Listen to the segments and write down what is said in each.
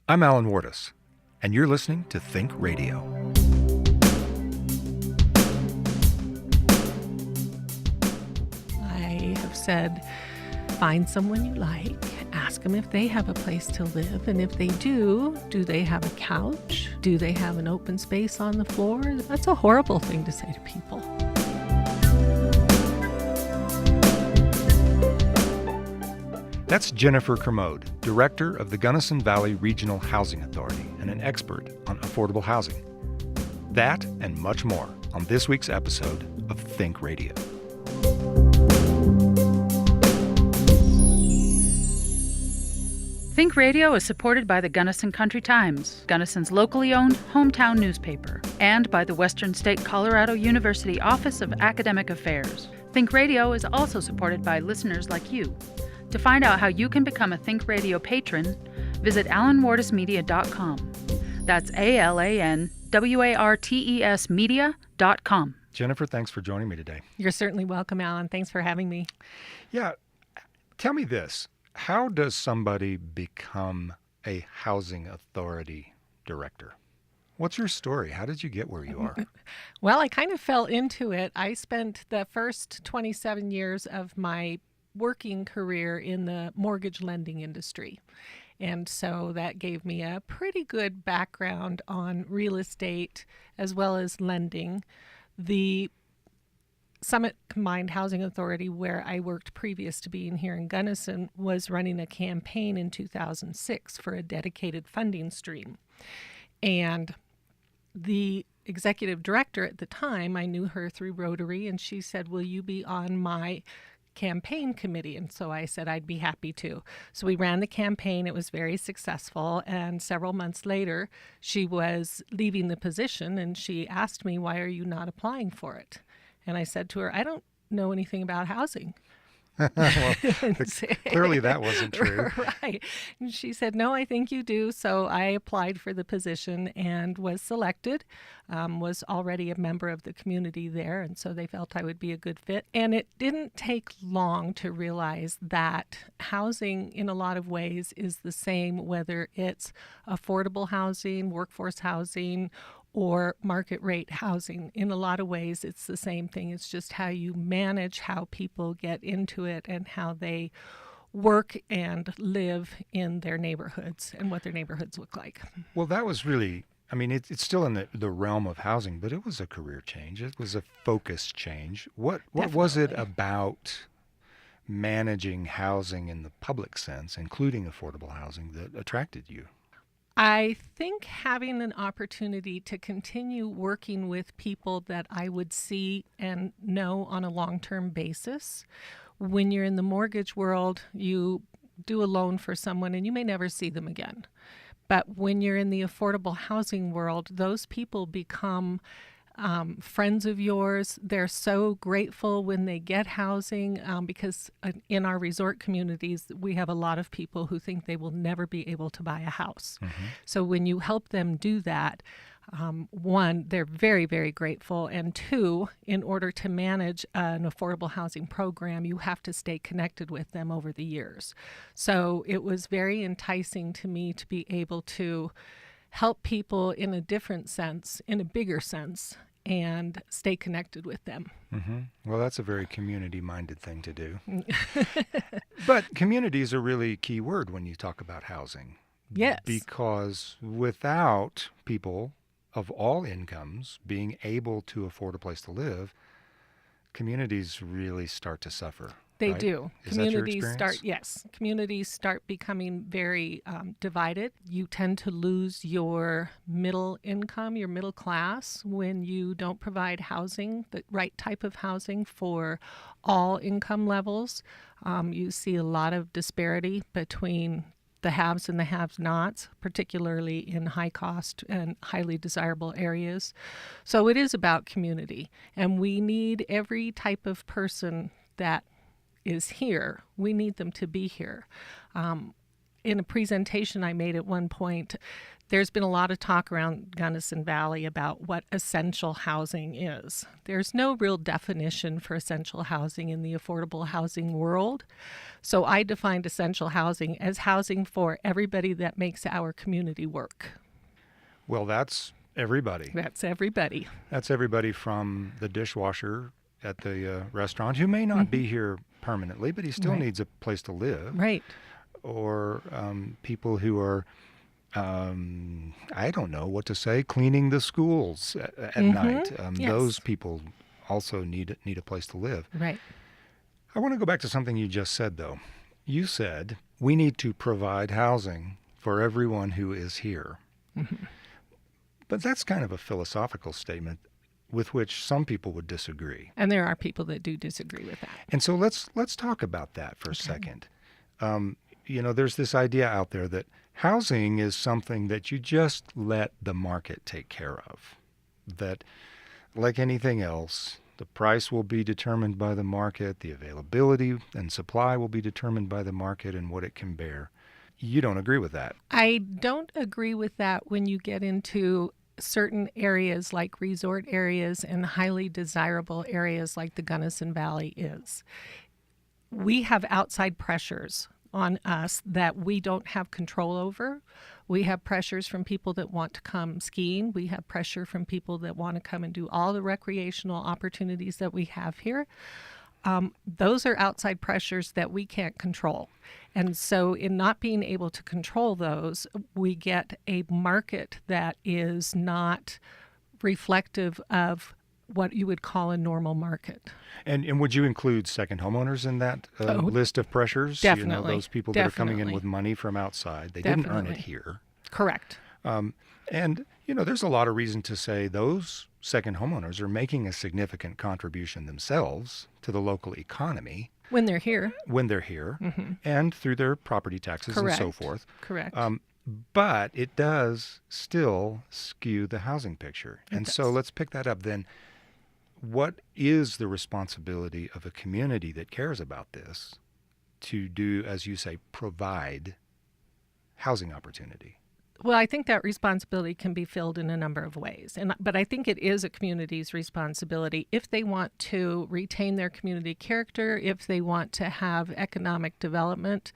I'm Alan Wardis, and you're listening to Think Radio. I have said, find someone you like, ask them if they have a place to live, and if they do they have a couch? Do they have an open space on the floor? That's a horrible thing to say to people. That's Jennifer Kermode, Director of the Gunnison Valley Regional Housing Authority and an expert on affordable housing. That and much more on this week's episode of Think Radio. Think Radio is supported by the Gunnison Country Times, Gunnison's locally owned hometown newspaper, and by the Western State Colorado University Office of Academic Affairs. Think Radio is also supported by listeners like you. To find out how you can become a Think Radio patron, visit alanwardesmedia.com. That's ALANWARTES media.com. Jennifer, thanks for joining me today. You're certainly welcome, Alan. Thanks for having me. Yeah, tell me this. How does somebody become a housing authority director? What's your story? How did you get where you are? Well, I kind of fell into it. I spent the first 27 years of my working career in the mortgage lending industry. And so that gave me a pretty good background on real estate as well as lending. The Summit Combined Housing Authority, where I worked previous to being here in Gunnison, was running a campaign in 2006 for a dedicated funding stream. And the executive director at the time, I knew her through Rotary, and she said, "Will you be on my campaign committee?" And so I said I'd be happy to. So we ran the campaign. It was very successful. And several months later, she was leaving the position, and she asked me, "Why are you not applying for it?" And I said to her, "I don't know anything about housing." Well, clearly that wasn't true. Right. And she said, "No, I think you do." So I applied for the position and was selected, was already a member of the community there. And so they felt I would be a good fit. And it didn't take long to realize that housing in a lot of ways is the same, whether it's affordable housing, workforce housing, or market rate housing. In a lot of ways, it's the same thing. It's just how you manage how people get into it and how they work and live in their neighborhoods and what their neighborhoods look like. Well, that was really, it's still in the realm of housing, but it was a career change. It was a focus change. What was it about managing housing in the public sense, including affordable housing, that attracted you? I think having an opportunity to continue working with people that I would see and know on a long-term basis. When you're in the mortgage world, you do a loan for someone and you may never see them again. But when you're in the affordable housing world, those people become friends of yours. They're so grateful when they get housing because in our resort communities, we have a lot of people who think they will never be able to buy a house. Mm-hmm. So when you help them do that, one, they're very, very grateful. And two, in order to manage an affordable housing program, you have to stay connected with them over the years. So it was very enticing to me to be able to help people in a different sense, in a bigger sense, and stay connected with them. Mm-hmm. Well, that's a very community-minded thing to do. But community is a really key word when you talk about housing. Yes. Because without people of all incomes being able to afford a place to live, communities really start to suffer. They right? do. Is that your experience? Communities start becoming very divided. You tend to lose your middle income, your middle class, when you don't provide housing, the right type of housing for all income levels. You see a lot of disparity between the haves and the have-nots, particularly in high-cost and highly desirable areas. So it is about community, and we need every type of person that is here. We need them to be here. in a presentation I made at one point, there's been a lot of talk around Gunnison Valley about what essential housing is. There's no real definition for essential housing in the affordable housing world. So I defined essential housing as housing for everybody that makes our community work. Well, that's everybody. That's everybody. That's everybody from the dishwasher at the restaurant who may not be here permanently, but he still needs a place to live. Right. Or people who are, I don't know what to say, cleaning the schools at night. Yes. Those people also need a place to live. Right. I want to go back to something you just said, though. You said we need to provide housing for everyone who is here. But that's kind of a philosophical statement with which some people would disagree. And there are people that do disagree with that. And so let's talk about that for a second. There's this idea out there that housing is something that you just let the market take care of. That, like anything else, the price will be determined by the market, the availability and supply will be determined by the market and what it can bear. You don't agree with that. I don't agree with that when you get into certain areas like resort areas and highly desirable areas like the Gunnison Valley is. We have outside pressures on us that we don't have control over. We have pressures from people that want to come skiing. We have pressure from people that want to come and do all the recreational opportunities that we have here. Those are outside pressures that we can't control. And so in not being able to control those, we get a market that is not reflective of what you would call a normal market. And would you include second homeowners in that list of pressures? Definitely. Those people that are coming in with money from outside. They didn't earn it here. Correct. And there's a lot of reason to say those second homeowners are making a significant contribution themselves to the local economy. When they're here. And through their property taxes and so forth. Correct. But it does still skew the housing picture. So let's pick that up then. What is the responsibility of a community that cares about this to do, as you say, provide housing opportunity? Well, I think that responsibility can be filled in a number of ways. But I think it is a community's responsibility if they want to retain their community character, if they want to have economic development,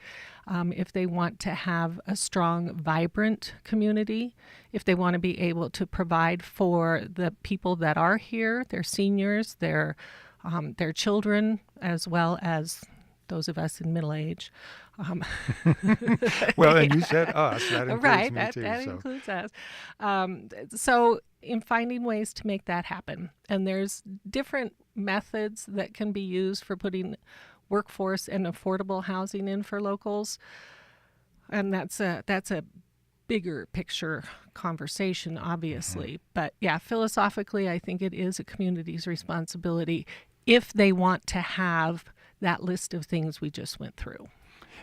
if they want to have a strong, vibrant community, if they want to be able to provide for the people that are here, their seniors, their children, as well as those of us in middle age. Well, and you said us. That includes right, me too. That includes us. So in finding ways to make that happen. And there's different methods that can be used for putting workforce and affordable housing in for locals. And that's a bigger picture conversation, obviously. But yeah, philosophically, I think it is a community's responsibility if they want to have that list of things we just went through.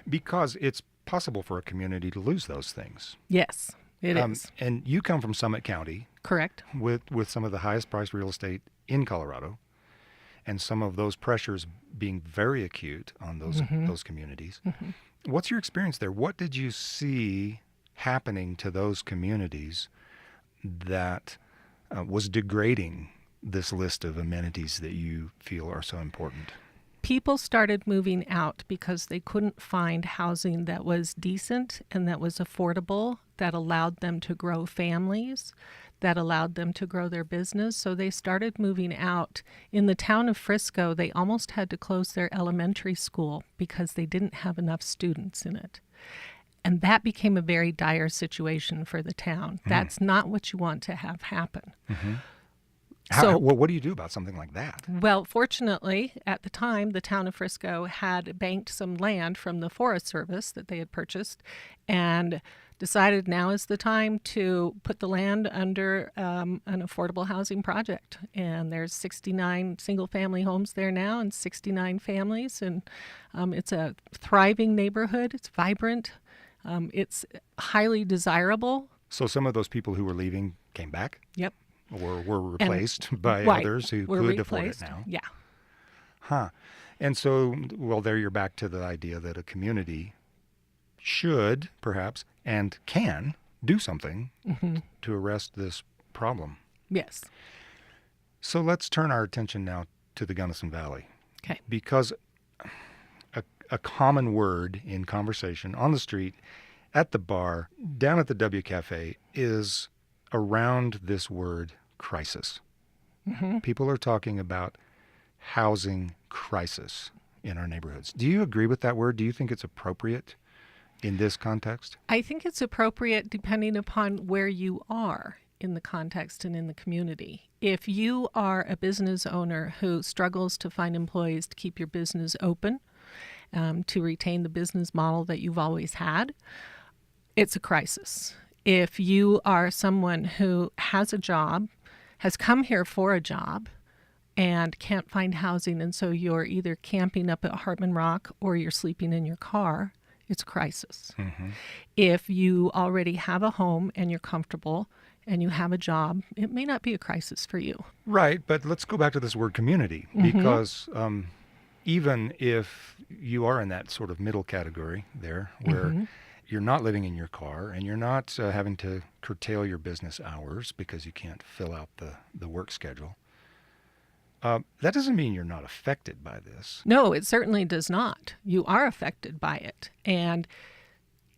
Because it's possible for a community to lose those things. Yes, it is. And you come from Summit County. Correct. With some of the highest priced real estate in Colorado, and some of those pressures being very acute on those communities. What's your experience there? What did you see happening to those communities that was degrading this list of amenities that you feel are so important? People started moving out because they couldn't find housing that was decent and that was affordable, that allowed them to grow families, that allowed them to grow their business. So they started moving out. In the town of Frisco, they almost had to close their elementary school because they didn't have enough students in it. And that became a very dire situation for the town. That's not what you want to have happen. What do you do about something like that? Well, fortunately, at the time, the town of Frisco had banked some land from the Forest Service that they had purchased and decided now is the time to put the land under an affordable housing project. And there's 69 single-family homes there now and 69 families. And it's a thriving neighborhood. It's vibrant. It's highly desirable. So some of those people who were leaving came back? Yep. Or were replaced by others who could afford it now. Yeah. And so, well, there you're back to the idea that a community should, perhaps, and can do something to arrest this problem. Yes. So let's turn our attention now to the Gunnison Valley. Okay. Because a common word in conversation on the street, at the bar, down at the W Cafe, is around this word crisis. People are talking about housing crisis in our neighborhoods. Do you agree with that word? Do you think it's appropriate in this context? I think it's appropriate depending upon where you are in the context and in the community. If you are a business owner who struggles to find employees to keep your business open, to retain the business model that you've always had, it's a crisis. If you are someone who has a job, has come here for a job, and can't find housing, and so you're either camping up at Hartman Rock or you're sleeping in your car, it's a crisis. If you already have a home and you're comfortable and you have a job, it may not be a crisis for you. Right, but let's go back to this word community, because even if you are in that sort of middle category there, where you're not living in your car and you're not having to curtail your business hours because you can't fill out the work schedule, that doesn't mean you're not affected by this. No, it certainly does not. You are affected by it. And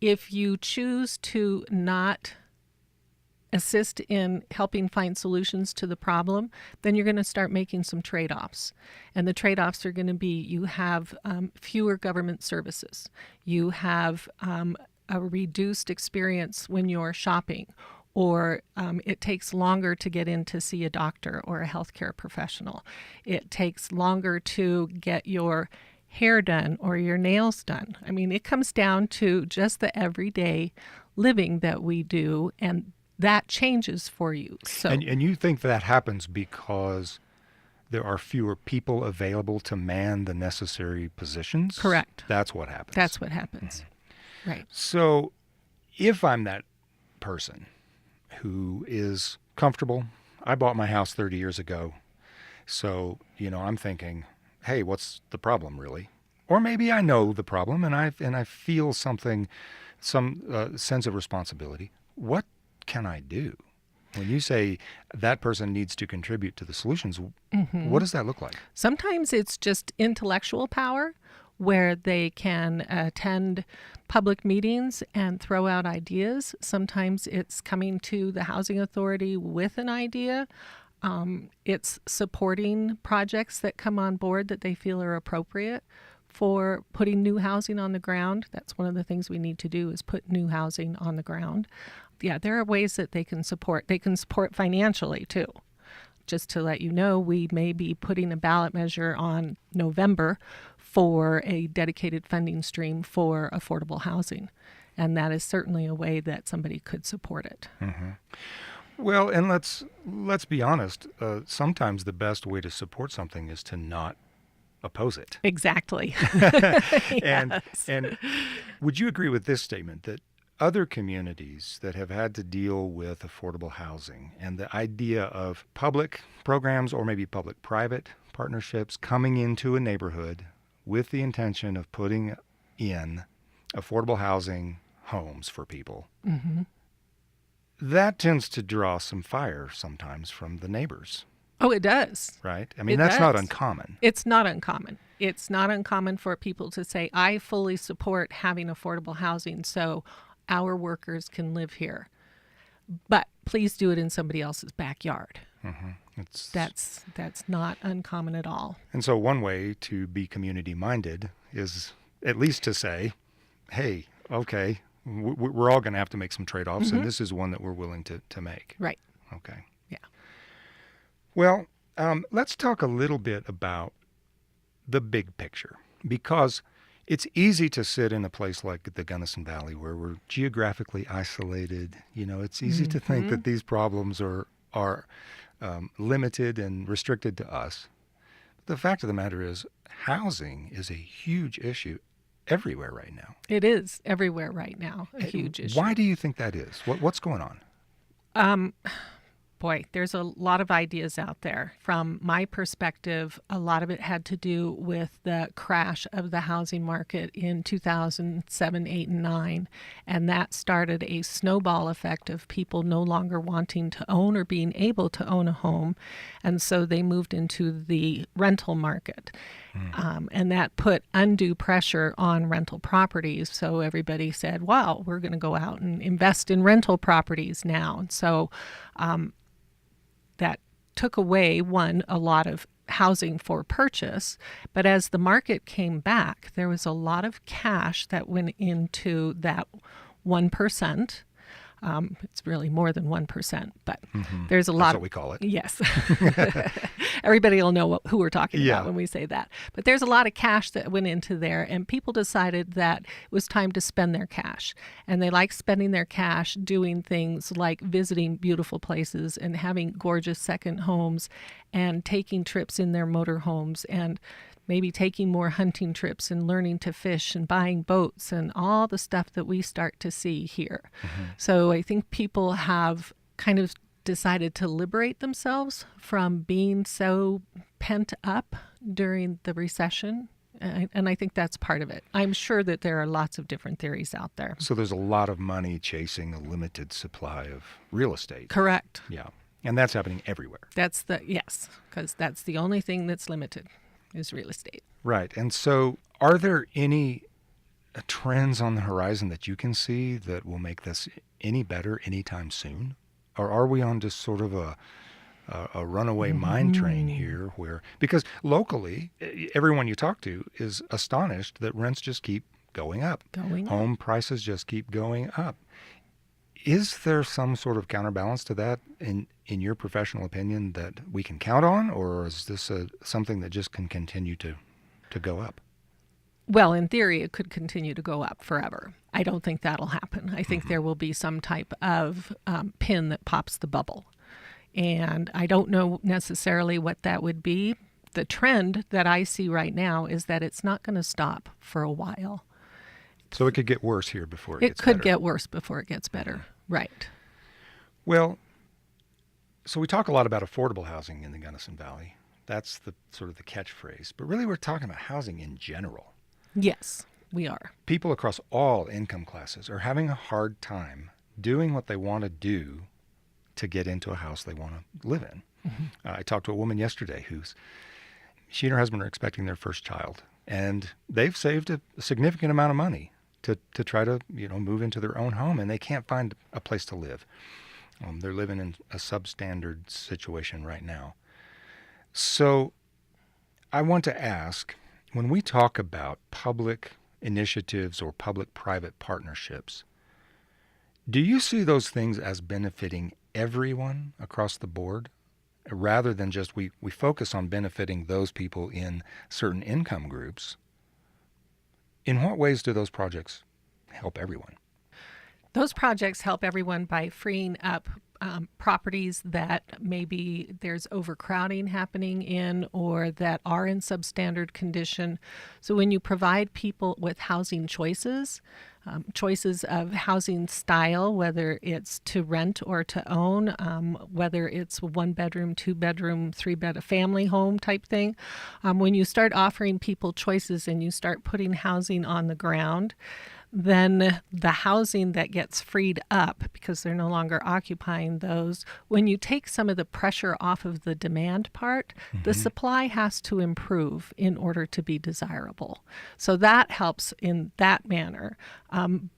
if you choose to not assist in helping find solutions to the problem, then you're going to start making some trade-offs. And the trade-offs are going to be you have fewer government services. You have a reduced experience when you're shopping, or it takes longer to get in to see a doctor or a healthcare professional. It takes longer to get your hair done or your nails done. I mean, it comes down to just the everyday living that we do, and that changes for you. So, and you think that happens because there are fewer people available to man the necessary positions? Correct. That's what happens. That's what happens. Right. So if I'm that person who is comfortable, I bought my house 30 years ago, so, I'm thinking, hey, what's the problem really? Or maybe I know the problem and I feel some sense of responsibility. What can I do? When you say that person needs to contribute to the solutions, what does that look like? Sometimes it's just intellectual power, where they can attend public meetings and throw out ideas. Sometimes it's coming to the housing authority with an idea. It's supporting projects that come on board that they feel are appropriate for putting new housing on the ground. That's one of the things we need to do, is put new housing on the ground. Yeah, there are ways that they can support. They can support financially too. Just to let you know, we may be putting a ballot measure on November for a dedicated funding stream for affordable housing. And that is certainly a way that somebody could support it. Well, and let's be honest. Sometimes the best way to support something is to not oppose it. Exactly. And would you agree with this statement that other communities that have had to deal with affordable housing and the idea of public programs or maybe public-private partnerships coming into a neighborhood with the intention of putting in affordable housing homes for people, that tends to draw some fire sometimes from the neighbors. Oh, it does. Right? I mean, that's not uncommon. It's not uncommon. It's not uncommon for people to say, I fully support having affordable housing so our workers can live here. But please do it in somebody else's backyard. That's not uncommon at all. And so one way to be community-minded is at least to say, hey, okay, we're all going to have to make some trade-offs, and this is one that we're willing to make. Right. Okay. Yeah. Well, let's talk a little bit about the big picture, because it's easy to sit in a place like the Gunnison Valley where we're geographically isolated. It's easy to think that these problems are limited and restricted to us. But the fact of the matter is, housing is a huge issue everywhere right now. It is everywhere right now, a huge issue. Why do you think that is? What's going on? Boy, there's a lot of ideas out there. From my perspective, a lot of it had to do with the crash of the housing market in 2007, 8, and 9. And that started a snowball effect of people no longer wanting to own or being able to own a home. And so they moved into the rental market. And that put undue pressure on rental properties. So everybody said, wow, we're going to go out and invest in rental properties now. And so that took away, a lot of housing for purchase. But as the market came back, there was a lot of cash that went into that 1%. It's really more than 1%, but there's a lot. That's what we call it. Yes. Everybody will know who we're talking about when we say that. But there's a lot of cash that went into there, and people decided that it was time to spend their cash. And they like spending their cash doing things like visiting beautiful places and having gorgeous second homes and taking trips in their motorhomes and maybe taking more hunting trips and learning to fish and buying boats and all the stuff that we start to see here. So I think people have kind of decided to liberate themselves from being so pent up during the recession. And I think that's part of it. I'm sure that there are lots of different theories out there. So there's a lot of money chasing a limited supply of real estate. Correct. Yeah. And that's happening everywhere. Yes, because that's the only thing that's limited is real estate. Right. And so are there any trends on the horizon that you can see that will make this any better anytime soon? Or are we on just sort of a runaway mine train here because locally, everyone you talk to is astonished that rents just keep going up. Home prices just keep going up. Is there some sort of counterbalance to that in your professional opinion that we can count on, or is this something that just can continue to go up? Well, in theory, it could continue to go up forever. I don't think that'll happen. I think there will be some type of pin that pops the bubble. And I don't know necessarily what that would be. The trend that I see right now is that it's not going to stop for a while. So it could get worse here before it gets better. It could get worse before it gets better. Right. Well, so we talk a lot about affordable housing in the Gunnison Valley. That's the sort of the catchphrase. But really, we're talking about housing in general. Yes, we are. People across all income classes are having a hard time doing what they want to do to get into a house they want to live in. I talked to a woman yesterday she and her husband are expecting their first child, and they've saved a significant amount of money to try to move into their own home, and they can't find a place to live. They're living in a substandard situation right now. So I want to ask, when we talk about public initiatives or public-private partnerships, do you see those things as benefiting everyone across the board, rather than just we focus on benefiting those people in certain income groups? In what ways do those projects help everyone? Those projects help everyone by freeing up properties that maybe there's overcrowding happening in or that are in substandard condition. So when you provide people with housing choices of housing style, whether it's to rent or to own, whether it's 1 bedroom, 2 bedroom, 3 bed, a family home type thing, when you start offering people choices and you start putting housing on the ground, then the housing that gets freed up, because they're no longer occupying those, when you take some of the pressure off of the demand part, the supply has to improve in order to be desirable. So that helps in that manner.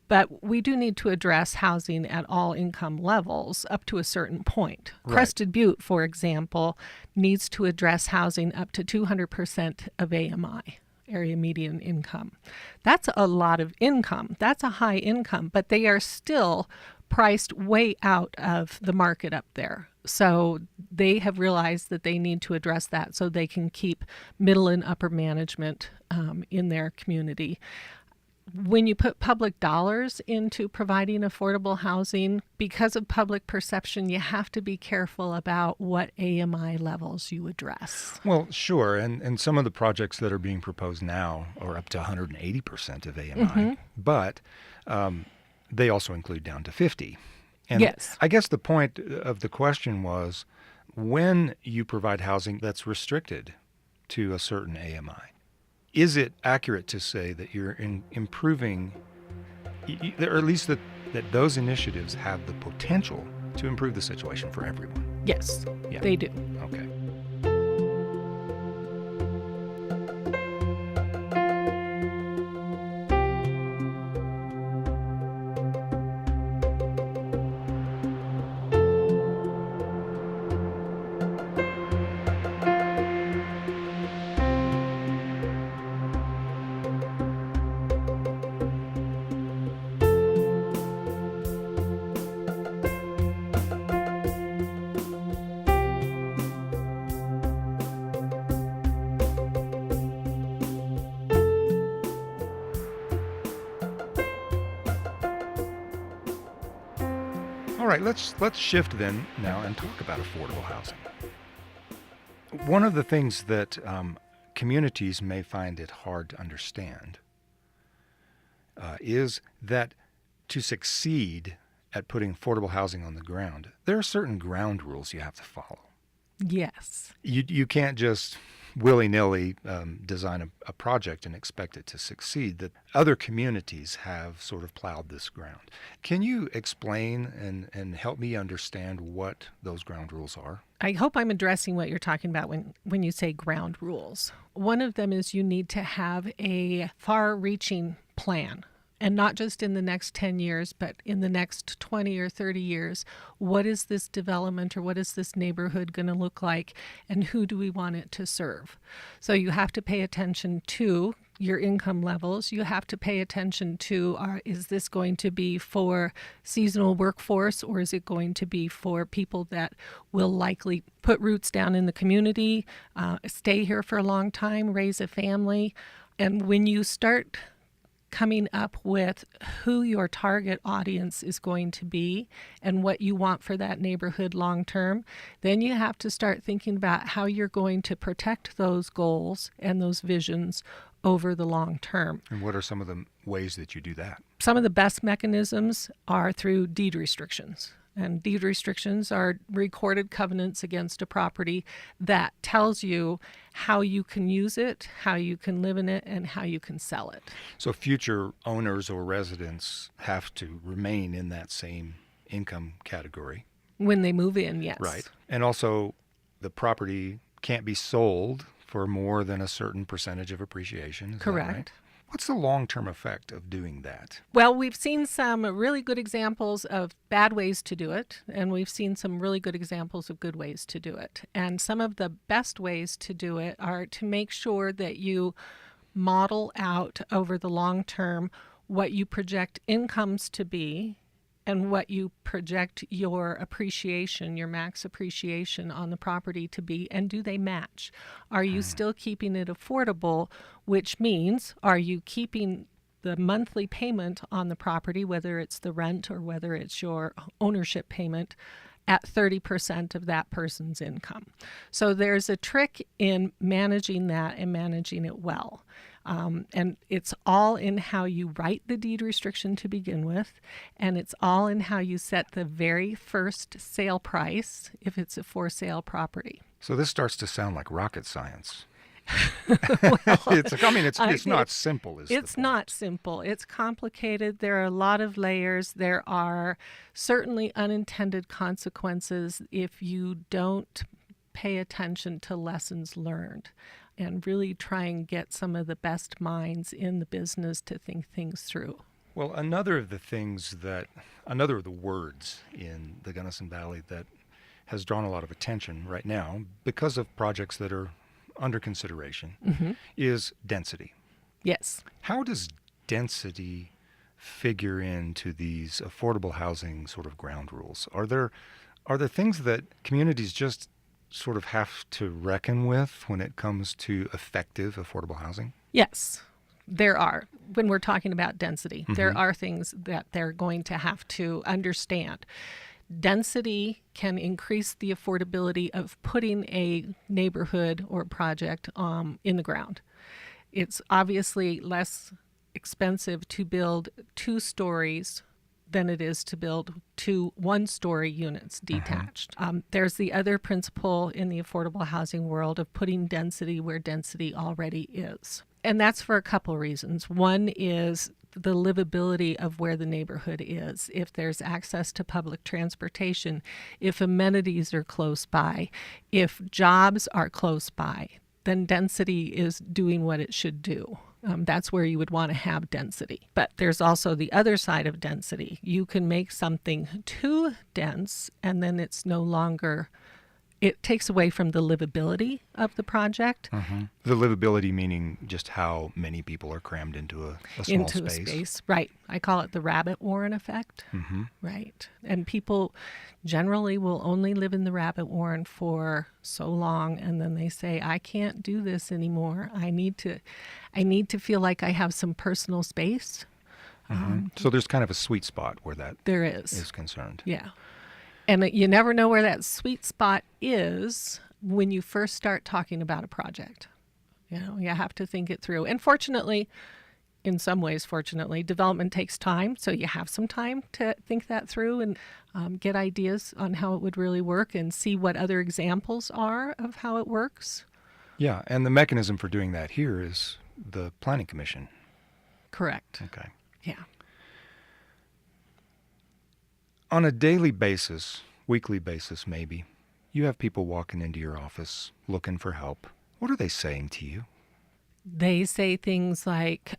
But we do need to address housing at all income levels up to a certain point. Right. Crested Butte, for example, needs to address housing up to 200% of AMI. Area median income. That's a lot of income. That's a high income, but they are still priced way out of the market up there. So they have realized that they need to address that so they can keep middle and upper management in their community. When you put public dollars into providing affordable housing, because of public perception, you have to be careful about what AMI levels you address. Well, sure. And some of the projects that are being proposed now are up to 180% of AMI, but they also include down to 50. And Yes. I guess the point of the question was, when you provide housing that's restricted to a certain AMI, is it accurate to say that you're improving, or at least that those initiatives have the potential to improve the situation for everyone? Yes, Yeah. they do. Okay. All right, let's shift then now and talk about affordable housing. One of the things that communities may find it hard to understand is that to succeed at putting affordable housing on the ground, there are certain ground rules you have to follow. Yes. You can't just willy-nilly design a project and expect it to succeed. That other communities have sort of plowed this ground. Can you explain and help me understand what those ground rules are? I hope I'm addressing what you're talking about when you say ground rules. One of them is you need to have a far-reaching plan. And not just in the next 10 years, but in the next 20 or 30 years. What is this development or what is this neighborhood going to look like, and who do we want it to serve? So you have to pay attention to your income levels. You have to pay attention to, is this going to be for seasonal workforce, or is it going to be for people that will likely put roots down in the community, stay here for a long time, raise a family? And when you start coming up with who your target audience is going to be and what you want for that neighborhood long term, then you have to start thinking about how you're going to protect those goals and those visions over the long term. And what are some of the ways that you do that? Some of the best mechanisms are through deed restrictions. And deed restrictions are recorded covenants against a property that tells you how you can use it, how you can live in it, and how you can sell it. So future owners or residents have to remain in that same income category. When they move in, yes. Right. And also the property can't be sold for more than a certain percentage of appreciation. Is Correct. That right? What's the long-term effect of doing that? Well, we've seen some really good examples of bad ways to do it, and we've seen some really good examples of good ways to do it. And some of the best ways to do it are to make sure that you model out over the long term what you project incomes to be and what you project your appreciation, your max appreciation on the property to be, and do they match? Are you still keeping it affordable, which means are you keeping the monthly payment on the property, whether it's the rent or whether it's your ownership payment, at 30% of that person's income? So there's a trick in managing that and managing it well. And it's all in how you write the deed restriction to begin with, and it's all in how you set the very first sale price if it's a for sale property. So this starts to sound like rocket science. Well, it's not simple. It's not simple. It's complicated. There are a lot of layers. There are certainly unintended consequences if you don't pay attention to lessons learned and really try and get some of the best minds in the business to think things through. Well, another of the words in the Gunnison Valley that has drawn a lot of attention right now because of projects that are under consideration is density. Yes. How does density figure into these affordable housing sort of ground rules? Are there things that communities just sort of have to reckon with when it comes to effective affordable housing? Yes, there are. When we're talking about density, there are things that they're going to have to understand. Density can increase the affordability of putting a neighborhood or project in the ground. It's obviously less expensive to build 2 stories than it is to build 2 one-story units detached. There's the other principle in the affordable housing world of putting density where density already is. And that's for a couple reasons. One is the livability of where the neighborhood is. If there's access to public transportation, if amenities are close by, if jobs are close by, then density is doing what it should do. That's where you would want to have density. But there's also the other side of density. You can make something too dense, and then it's no longer, it takes away from the livability of the project. The livability meaning just how many people are crammed into a small space. Right. I call it the rabbit warren effect. Right. And people generally will only live in the rabbit warren for so long, and then they say, I can't do this anymore. I need to feel like I have some personal space. So there's kind of a sweet spot where that there is concerned. Yeah. And you never know where that sweet spot is when you first start talking about a project. You know, you have to think it through. And fortunately, in some ways, development takes time. So you have some time to think that through and get ideas on how it would really work and see what other examples are of how it works. Yeah, and the mechanism for doing that here is the Planning Commission. Correct. Okay. Yeah. On a daily basis, weekly basis maybe, you have people walking into your office looking for help. What are they saying to you? They say things like,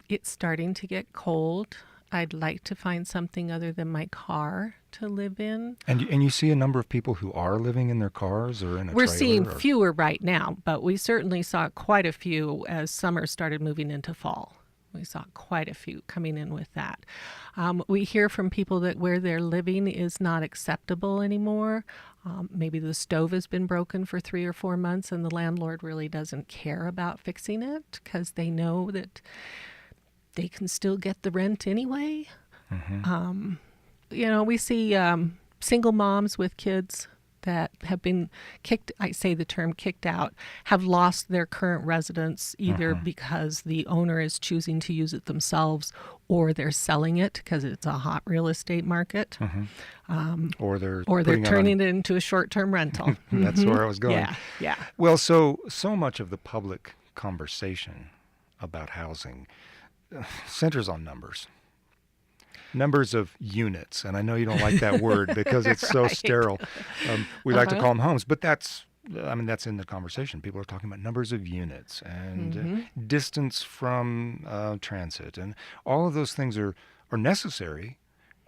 it's starting to get cold. I'd like to find something other than my car to live in. And you see a number of people who are living in their cars or in a We're trailer? seeing fewer right now, but we certainly saw quite a few as summer started moving into fall. We saw quite a few coming in with that. We hear from people that where they're living is not acceptable anymore. Maybe the stove has been broken for 3 or 4 months and the landlord really doesn't care about fixing it because they know that they can still get the rent anyway. We see single moms with kids that have been kicked, I say the term kicked out, have lost their current residence either because the owner is choosing to use it themselves or they're selling it because it's a hot real estate market. Or they're turning it into a short-term rental. That's where I was going. Yeah. Well, so much of the public conversation about housing centers on numbers. Numbers of units, and I know you don't like that word because it's so sterile. We like to call them homes, but that's in the conversation. People are talking about numbers of units and distance from transit, and all of those things are necessary,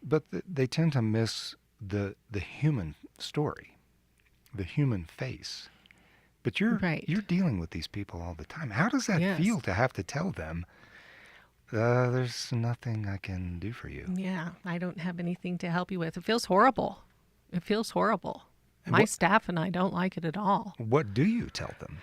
but they tend to miss the human story, the human face. But you're dealing with these people all the time. How does that feel to have to tell them? There's nothing I can do for you. Yeah, I don't have anything to help you with. It feels horrible. My staff and I don't like it at all. What do you tell them?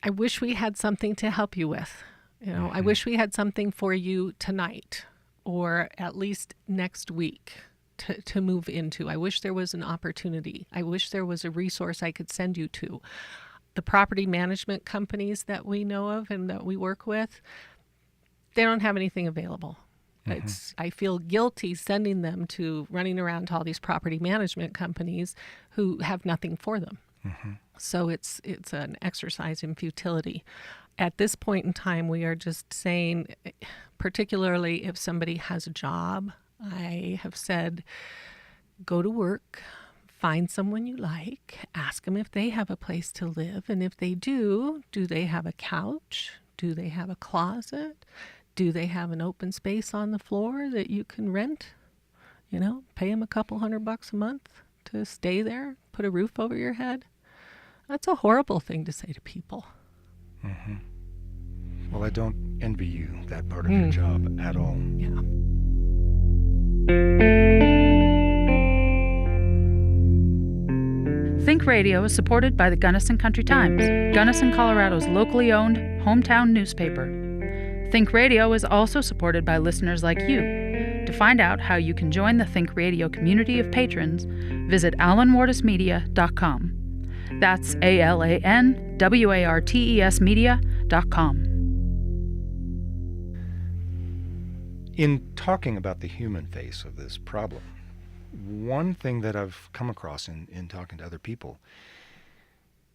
I wish we had something to help you with. I wish we had something for you tonight or at least next week to move into. I wish there was an opportunity. I wish there was a resource I could send you to. The property management companies that we know of and that we work with, they don't have anything available. I feel guilty sending them to running around to all these property management companies who have nothing for them. So it's an exercise in futility. At this point in time, we are just saying, particularly if somebody has a job, I have said, go to work. Find someone you like, ask them if they have a place to live, and if they do they have a couch? Do they have a closet? Do they have an open space on the floor that you can rent? Pay them a couple $100 a month to stay there, put a roof over your head. That's a horrible thing to say to people. Well, I don't envy you that part of your job at all. Yeah. ThinkRadio is supported by the Gunnison Country Times, Gunnison, Colorado's locally owned hometown newspaper. ThinkRadio is also supported by listeners like you. To find out how you can join the ThinkRadio community of patrons, visit alanwartismedia.com. That's ALANWARTES media.com. In talking about the human face of this problem, one thing that I've come across in talking to other people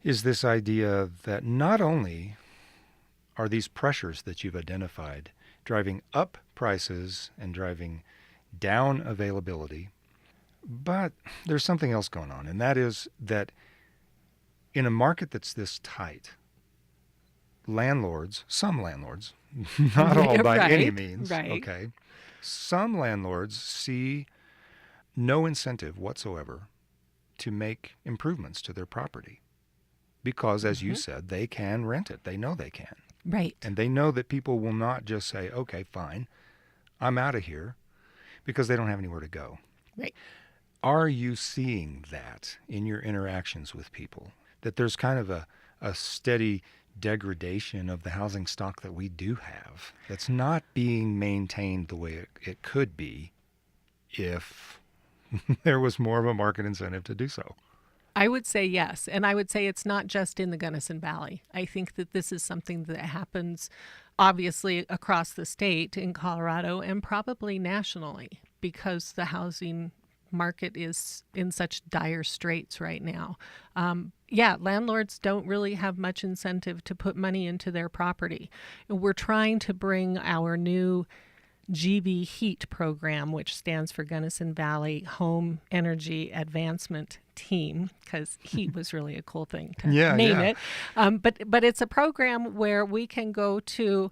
is this idea that not only are these pressures that you've identified driving up prices and driving down availability, but there's something else going on, and that is that in a market that's this tight, landlords, some landlords, not all by any means, okay, some landlords see no incentive whatsoever to make improvements to their property because, as you said, they can rent it. They know they can. Right. And they know that people will not just say, okay, fine, I'm out of here, because they don't have anywhere to go. Right. Are you seeing that in your interactions with people, that there's kind of a steady degradation of the housing stock that we do have that's not being maintained the way it could be if there was more of a market incentive to do so? I would say yes. And I would say it's not just in the Gunnison Valley. I think that this is something that happens obviously across the state in Colorado and probably nationally, because the housing market is in such dire straits right now. Landlords don't really have much incentive to put money into their property. We're trying to bring our new GB HEAT program, which stands for Gunnison Valley Home Energy Advancement Team, because heat was really a cool thing to name it. But it's a program where we can go to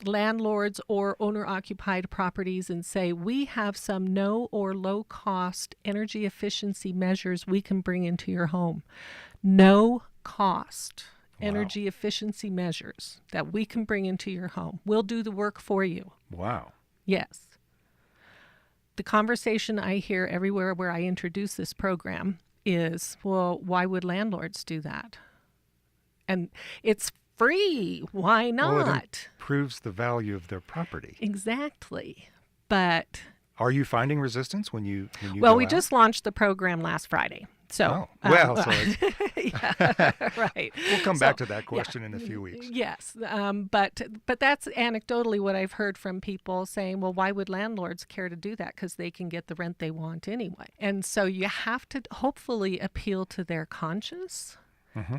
landlords or owner-occupied properties and say, we have some no or low-cost energy efficiency measures we can bring into your home. No cost. Wow. Energy efficiency measures that we can bring into your home. We'll do the work for you. Wow. Yes. The conversation I hear everywhere where I introduce this program is, well, why would landlords do that? And it's free. Why not? Well, it improves the value of their property. Exactly. But are you finding resistance when you well, go we out? just launched the program last Friday. So, yeah, right. We'll come back to that question in a few weeks. Yes, but that's anecdotally what I've heard from people saying, well, why would landlords care to do that? Because they can get the rent they want anyway. And so you have to hopefully appeal to their conscience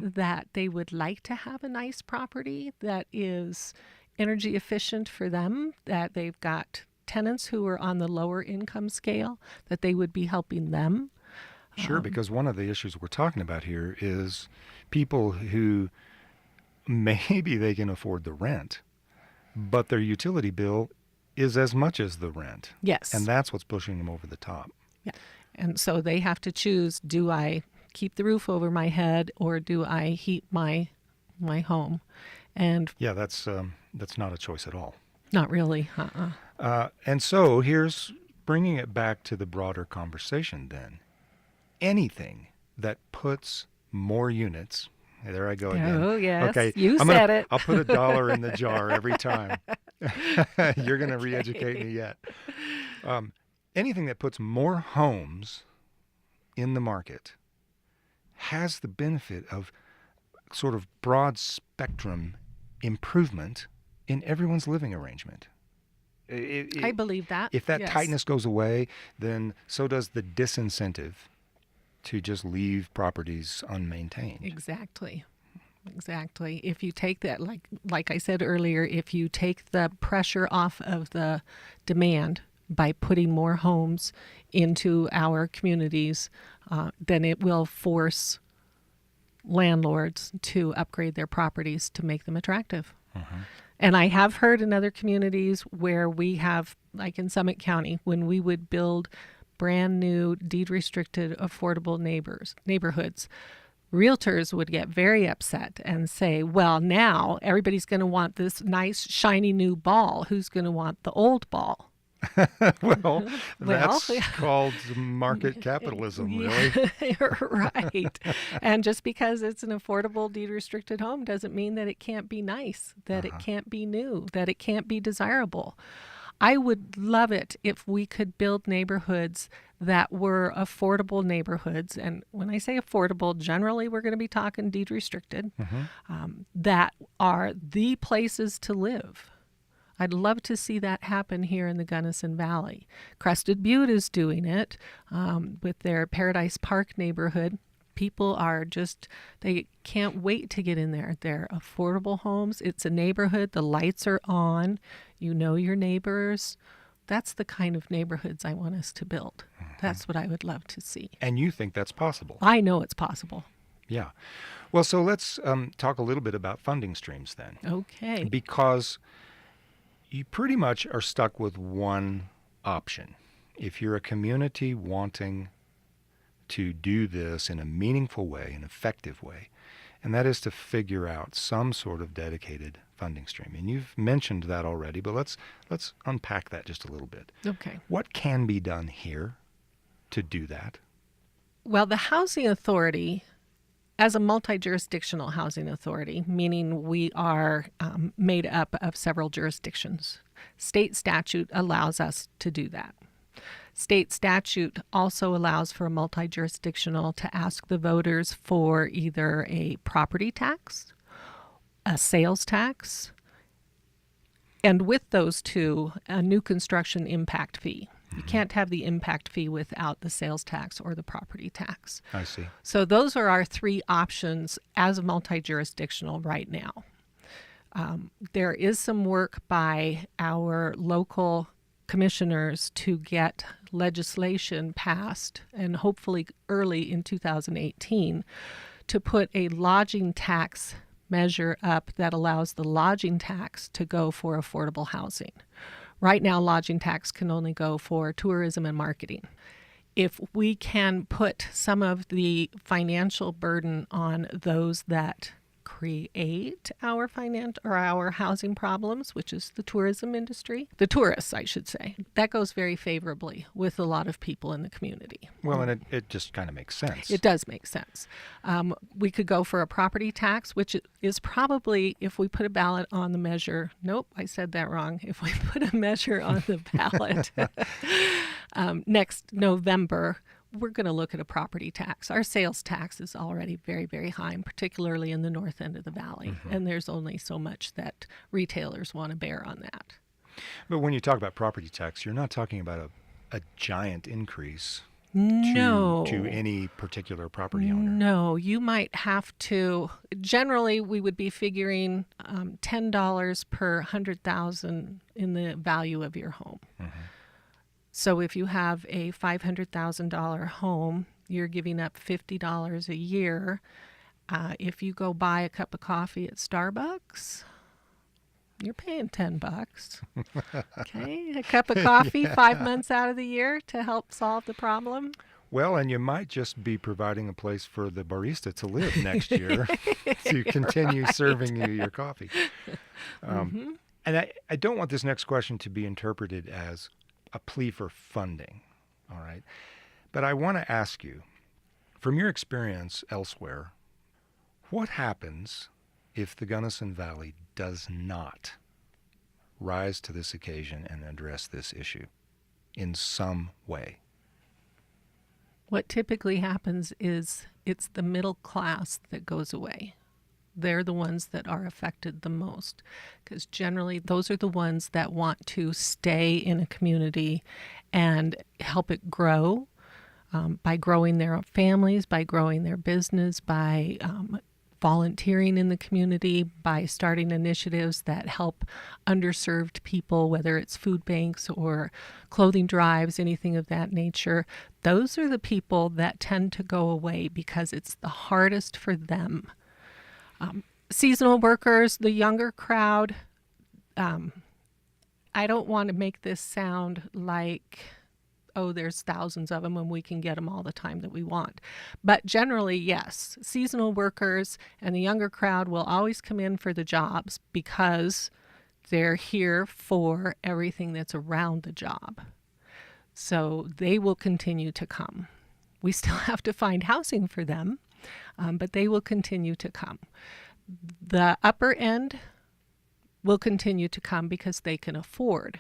that they would like to have a nice property that is energy efficient for them, that they've got tenants who are on the lower income scale, that they would be helping them. Sure, because one of the issues we're talking about here is people who maybe they can afford the rent, but their utility bill is as much as the rent. Yes. And that's what's pushing them over the top. Yeah. And so they have to choose, do I keep the roof over my head or do I heat my home? And yeah, that's not a choice at all. Not really. And so here's bringing it back to the broader conversation then. Anything that puts more units, there I go again. Oh, yes. Okay, You said it. I'll put $1 in the jar every time. You're going to re-educate me yet. Anything that puts more homes in the market has the benefit of sort of broad spectrum improvement in everyone's living arrangement. I believe that. If that tightness goes away, then so does the disincentive to just leave properties unmaintained. Exactly. If you take that, like I said earlier, if you take the pressure off of the demand by putting more homes into our communities, then it will force landlords to upgrade their properties to make them attractive. And I have heard in other communities where we have, like in Summit County, when we would build brand new deed-restricted affordable neighborhoods, realtors would get very upset and say, well, now everybody's going to want this nice, shiny new ball. Who's going to want the old ball? Well, that's called market capitalism, really. Right. And just because it's an affordable deed-restricted home doesn't mean that it can't be nice, that it can't be new, that it can't be desirable. I would love it if we could build neighborhoods that were affordable neighborhoods. And when I say affordable, generally we're going to be talking deed restricted, that are the places to live. I'd love to see that happen here in the Gunnison Valley. Crested Butte is doing it with their Paradise Park neighborhood. People are they can't wait to get in there. They're affordable homes. It's a neighborhood. The lights are on. You know your neighbors. That's the kind of neighborhoods I want us to build. That's what I would love to see. And you think that's possible? I know it's possible. Yeah. Well, so let's talk a little bit about funding streams then. Okay. Because you pretty much are stuck with one option. If you're a community wanting to do this in a meaningful way, an effective way, and that is to figure out some sort of dedicated funding stream. And you've mentioned that already, but let's unpack that just a little bit. Okay. What can be done here to do that? Well, the Housing Authority, as a multi-jurisdictional housing authority, meaning we are made up of several jurisdictions, state statute allows us to do that. State statute also allows for a multi-jurisdictional to ask the voters for either a property tax, a sales tax, and with those two, a new construction impact fee. You can't have the impact fee without the sales tax or the property tax. I see. So those are our three options as a multi-jurisdictional right now. There is some work by our local commissioners to get legislation passed, and hopefully early in 2018, to put a lodging tax measure up that allows the lodging tax to go for affordable housing. Right now, lodging tax can only go for tourism and marketing. If we can put some of the financial burden on those that create our our housing problems, which is the tourism industry, the tourists, I should say, that goes very favorably with a lot of people in the community. Well, and it just kind of makes sense. It does make sense. We could go for a property tax, which is probably, if we put a ballot on the measure, nope, I said that wrong. If we put a measure on the ballot next November, we're going to look at a property tax. Our sales tax is already very, very high, and particularly in the north end of the valley. And there's only so much that retailers want to bear on that. But when you talk about property tax, you're not talking about a giant increase No. to any particular property owner. No, you might have to. Generally, we would be figuring $10 per 100,000 in the value of your home. So if you have a $500,000 home, you're giving up $50 a year. If you go buy a cup of coffee at Starbucks, you're paying $10. Okay, a cup of coffee 5 months out of the year to help solve the problem. Well, and you might just be providing a place for the barista to live next year to continue serving you your coffee. And I don't want this next question to be interpreted as a plea for funding, all right? But I want to ask you, from your experience elsewhere, what happens if the Gunnison Valley does not rise to this occasion and address this issue in some way? What typically happens is it's the middle class that goes away. They're the ones that are affected the most, because generally those are the ones that want to stay in a community and help it grow by growing their families, by growing their business, by volunteering in the community, by starting initiatives that help underserved people, whether it's food banks or clothing drives, anything of that nature. Those are the people that tend to go away because it's the hardest for them. Seasonal workers, the younger crowd, I don't want to make this sound like, oh, there's thousands of them and we can get them all the time that we want. But generally, yes, seasonal workers and the younger crowd will always come in for the jobs because they're here for everything that's around the job. So they will continue to come. We still have to find housing for them, but they will continue to come. The upper end will continue to come because they can afford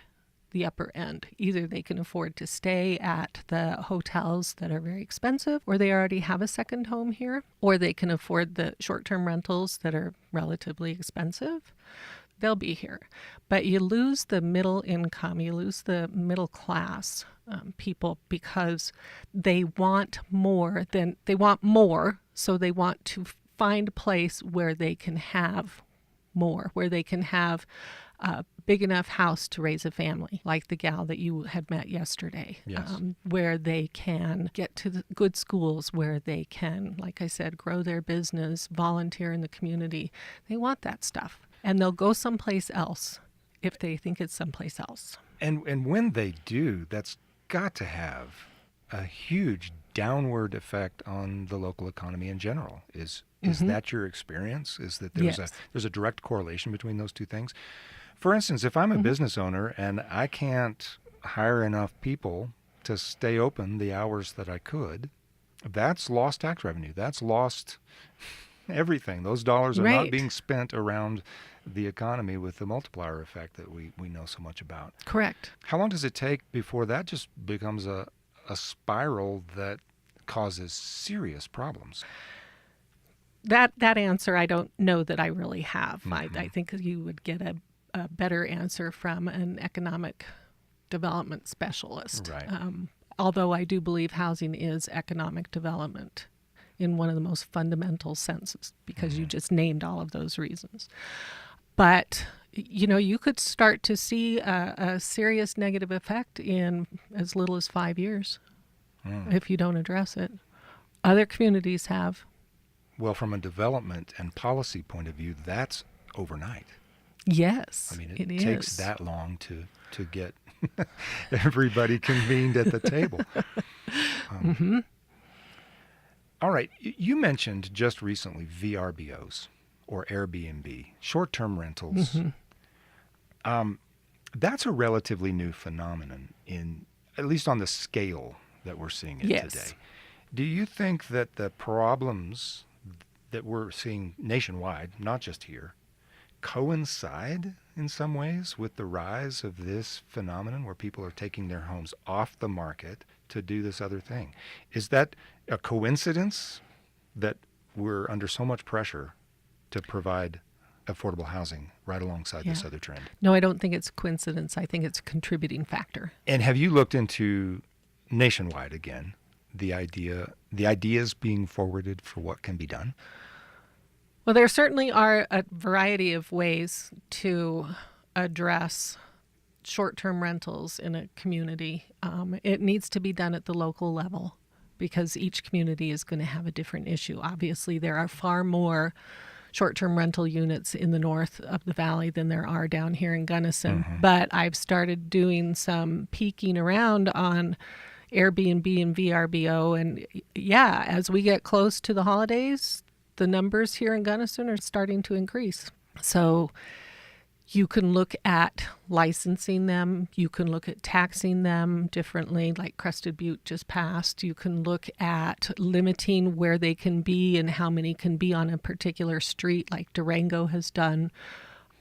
the upper end. Either they can afford to stay at the hotels that are very expensive, or they already have a second home here, or they can afford the short-term rentals that are relatively expensive. they'll be here. But you lose the middle income, you lose the middle class people because they want more, so they want to find a place where they can have more, where they can have a big enough house to raise a family, like the gal that you had met yesterday. Yes. Where they can get to the good schools, where they can, like I said, grow their business, volunteer in the community. They want that stuff. And they'll go someplace else if they think it's someplace else. And when they do, that's got to have a huge downward effect on the local economy in general. Is that your experience? Is that there's a direct correlation between those two things? For instance, if I'm a business owner and I can't hire enough people to stay open the hours that I could, that's lost tax revenue. That's lost everything. Those dollars are not being spent around the economy with the multiplier effect that we know so much about. Correct. How long does it take before that just becomes a spiral that causes serious problems? That answer I don't know that I really have. I think you would get a better answer from an economic development specialist. Right. Although I do believe housing is economic development in one of the most fundamental senses, because you just named all of those reasons. But, you could start to see a serious negative effect in as little as 5 years if you don't address it. Other communities have. Well, from a development and policy point of view, that's overnight. Yes, I mean, it takes is. that long to get everybody convened at the table. All right. You mentioned just recently VRBOs, or Airbnb, short-term rentals. That's a relatively new phenomenon, at least on the scale that we're seeing it today. Do you think that the problems that we're seeing nationwide, not just here, coincide in some ways with the rise of this phenomenon where people are taking their homes off the market to do this other thing? Is that a coincidence that we're under so much pressure to provide affordable housing right alongside this other trend? No, I don't think it's a coincidence. I think it's a contributing factor. And have you looked into nationwide again, the ideas being forwarded for what can be done? Well, there certainly are a variety of ways to address short-term rentals in a community. It needs to be done at the local level because each community is going to have a different issue. Obviously, there are far more short-term rental units in the north of the valley than there are down here in Gunnison. But I've started doing some peeking around on Airbnb and VRBO. And as we get close to the holidays, the numbers here in Gunnison are starting to increase. So you can look at licensing them. You can look at taxing them differently, like Crested Butte just passed. You can look at limiting where they can be and how many can be on a particular street, like Durango has done.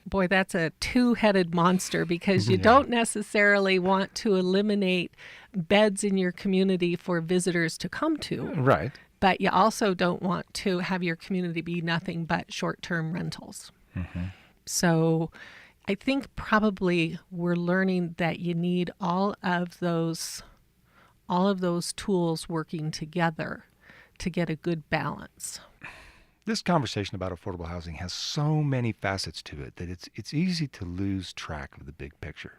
Boy, that's a two-headed monster because you don't necessarily want to eliminate beds in your community for visitors to come to. Right. But you also don't want to have your community be nothing but short-term rentals. So I think probably we're learning that you need all of those tools working together to get a good balance. This conversation about affordable housing has so many facets to it that it's easy to lose track of the big picture.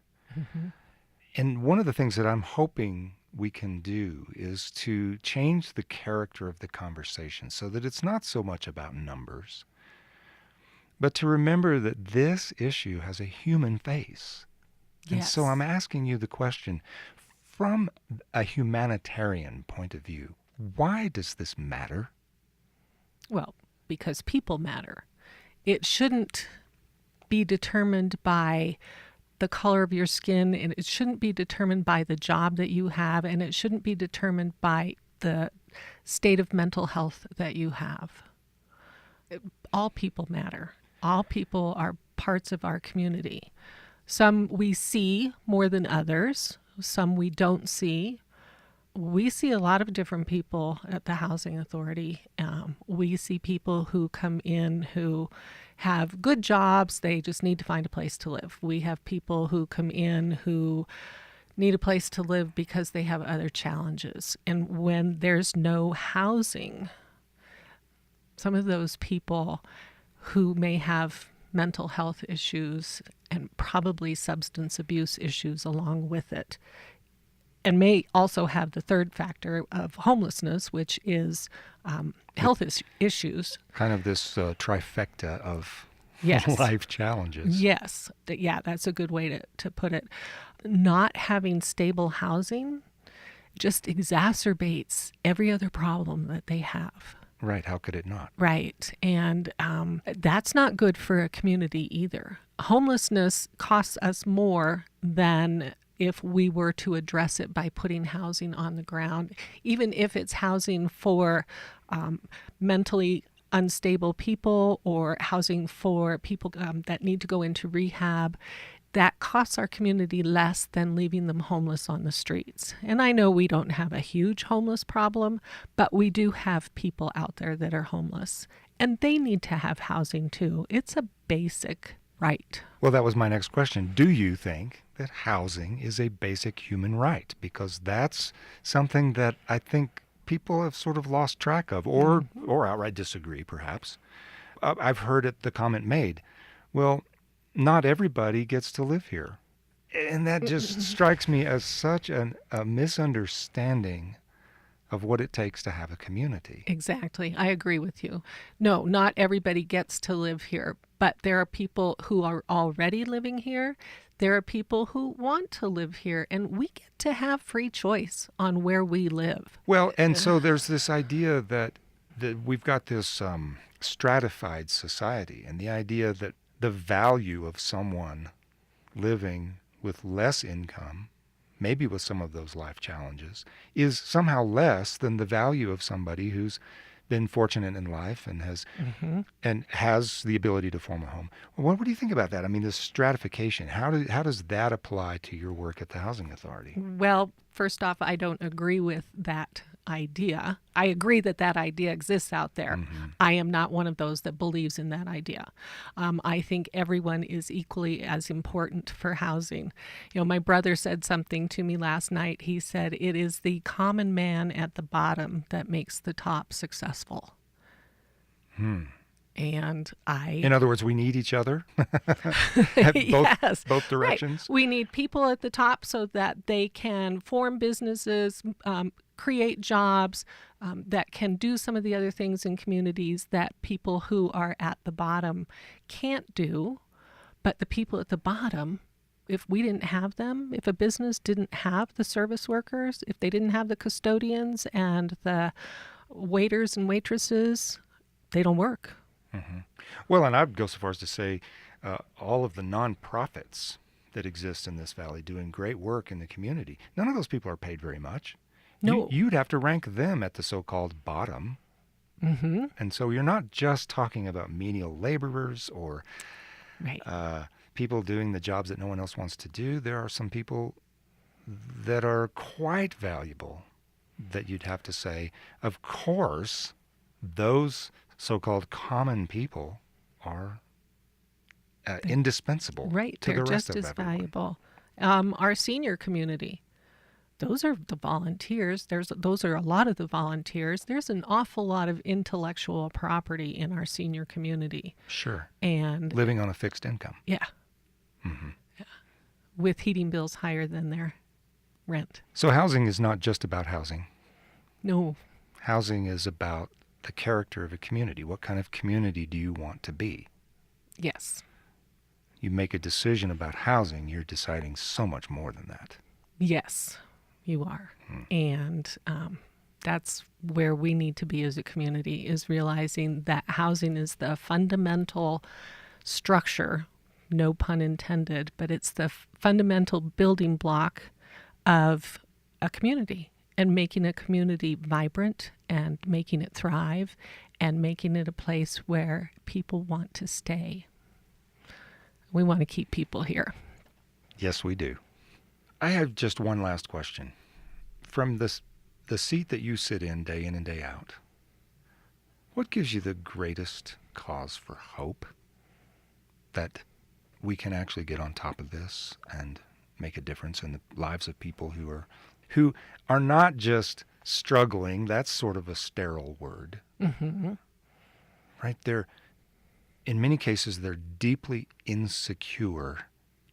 And one of the things that I'm hoping we can do is to change the character of the conversation so that it's not so much about numbers, but to remember that this issue has a human face. And so I'm asking you the question, from a humanitarian point of view, why does this matter? Well, because people matter. It shouldn't be determined by the color of your skin, and it shouldn't be determined by the job that you have, and it shouldn't be determined by the state of mental health that you have. All people matter. All people are parts of our community. Some we see more than others, some we don't see, We see a lot of different people at the Housing Authority. We see people who come in who have good jobs. They just need to find a place to live. We have people who come in who need a place to live because they have other challenges. And when there's no housing, some of those people who may have mental health issues and probably substance abuse issues along with it, and may also have the third factor of homelessness, which is health issues. Kind of this trifecta of Yes. life challenges. Yes. Yeah, that's a good way to put it. Not having stable housing just exacerbates every other problem that they have. Right. How could it not? Right. And that's not good for a community either. Homelessness costs us more than if we were to address it by putting housing on the ground, even if it's housing for mentally unstable people or housing for people that need to go into rehab. That costs our community less than leaving them homeless on the streets. And I know we don't have a huge homeless problem, but we do have people out there that are homeless, and they need to have housing too. It's a basic right. Well, that was my next question. Do you think that housing is a basic human right? Because that's something that I think people have sort of lost track of, or outright disagree, perhaps. I've heard the comment made, well, not everybody gets to live here. And that just strikes me as such a misunderstanding of what it takes to have a community. Exactly. I agree with you. No, not everybody gets to live here, but there are people who are already living here. There are people who want to live here, and we get to have free choice on where we live. Well, and so there's this idea that we've got this stratified society, and the idea that the value of someone living with less income, maybe with some of those life challenges, is somehow less than the value of somebody who's been fortunate in life and has the ability to form a home. What do you think about that? I mean, this stratification, how does that apply to your work at the Housing Authority? Well, first off, I don't agree with that idea. I agree that that idea exists out there. I am not one of those that believes in that idea. I think everyone is equally as important for housing. You know, my brother said something to me last night. He said, it is the common man at the bottom that makes the top successful. And in other words, we need each other. Yes, both directions. Right. We need people at the top so that they can form businesses, create jobs, that can do some of the other things in communities that people who are at the bottom can't do. But the people at the bottom, if we didn't have them, if a business didn't have the service workers, if they didn't have the custodians and the waiters and waitresses, they don't work. Well, and I'd go so far as to say all of the nonprofits that exist in this valley doing great work in the community, none of those people are paid very much. No. You'd have to rank them at the so-called bottom. And so you're not just talking about menial laborers or people doing the jobs that no one else wants to do. There are some people that are quite valuable that you'd have to say, of course, those so-called common people are indispensable to the rest of everyone. They're just as valuable. Our senior community, those are the volunteers. Those are a lot of the volunteers. There's an awful lot of intellectual property in our senior community. Sure. And living on a fixed income. Yeah. Yeah. With heating bills higher than their rent. So housing is not just about housing. No. Housing is about the character of a community. What kind of community do you want to be? Yes. You make a decision about housing, you're deciding so much more than that. Yes, you are. And that's where we need to be as a community, is realizing that housing is the fundamental structure, no pun intended, but it's the fundamental building block of a community. And making a community vibrant and making it thrive and making it a place where people want to stay. We want to keep people here. Yes, we do. I have just one last question. From this the seat that you sit in and day out, what gives you the greatest cause for hope that we can actually get on top of this and make a difference in the lives of people who are not just struggling? That's sort of a sterile word. Mm-hmm. Right? In many cases, they're deeply insecure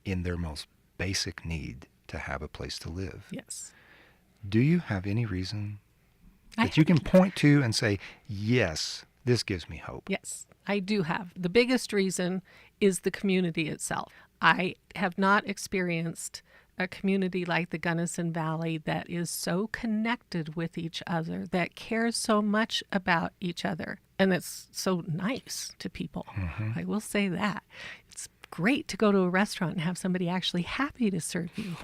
in their most basic need to have a place to live. Yes. Do you have any reason that you can point to and say, yes, this gives me hope? Yes, I do have. The biggest reason is the community itself. I have not experienced a community like the Gunnison Valley that is so connected with each other, that cares so much about each other, and that's so nice to people. Mm-hmm. I will say that. It's great to go to a restaurant and have somebody actually happy to serve you.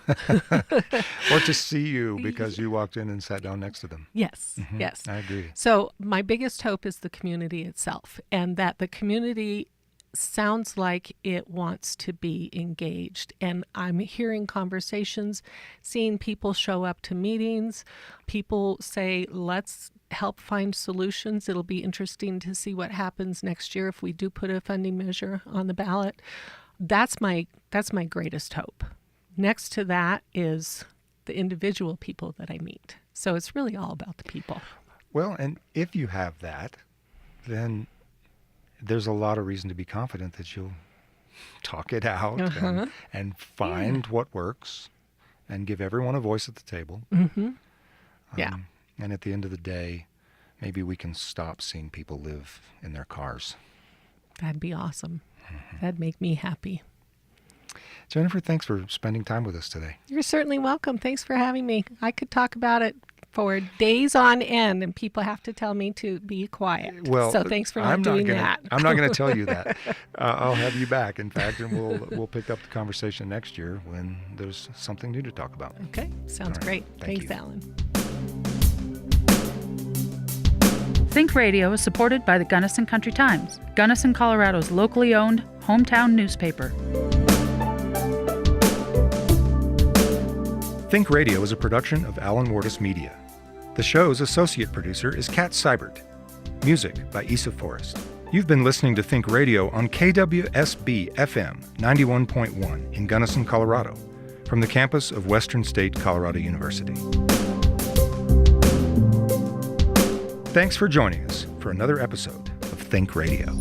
Or to see you because you walked in and sat down next to them. Yes, Mm-hmm. yes. I agree. So my biggest hope is the community itself, and that the community sounds like it wants to be engaged. And I'm hearing conversations, seeing people show up to meetings. People say, let's help find solutions. It'll be interesting to see what happens next year if we do put a funding measure on the ballot. That's my greatest hope. Next to that is the individual people that I meet. So it's really all about the people. Well, and if you have that, then there's a lot of reason to be confident that you'll talk it out and find what works and give everyone a voice at the table. Mm-hmm. Yeah. And at the end of the day, maybe we can stop seeing people live in their cars. That'd be awesome. That'd make me happy. Jennifer, thanks for spending time with us today. You're certainly welcome. Thanks for having me. I could talk about it for days on end, and people have to tell me to be quiet. Well, so thanks for not doing that. I'm not going to tell you that. I'll have you back, in fact, and we'll pick up the conversation next year when there's something new to talk about. Okay, sounds great. Thanks, Alan. Think Radio is supported by the Gunnison Country Times, Gunnison, Colorado's locally owned hometown newspaper. Think Radio is a production of Alan Wardis Media. The show's associate producer is Kat Seibert. Music by Issa Forrest. You've been listening to Think Radio on KWSB FM 91.1 in Gunnison, Colorado, from the campus of Western State Colorado University. Thanks for joining us for another episode of Think Radio.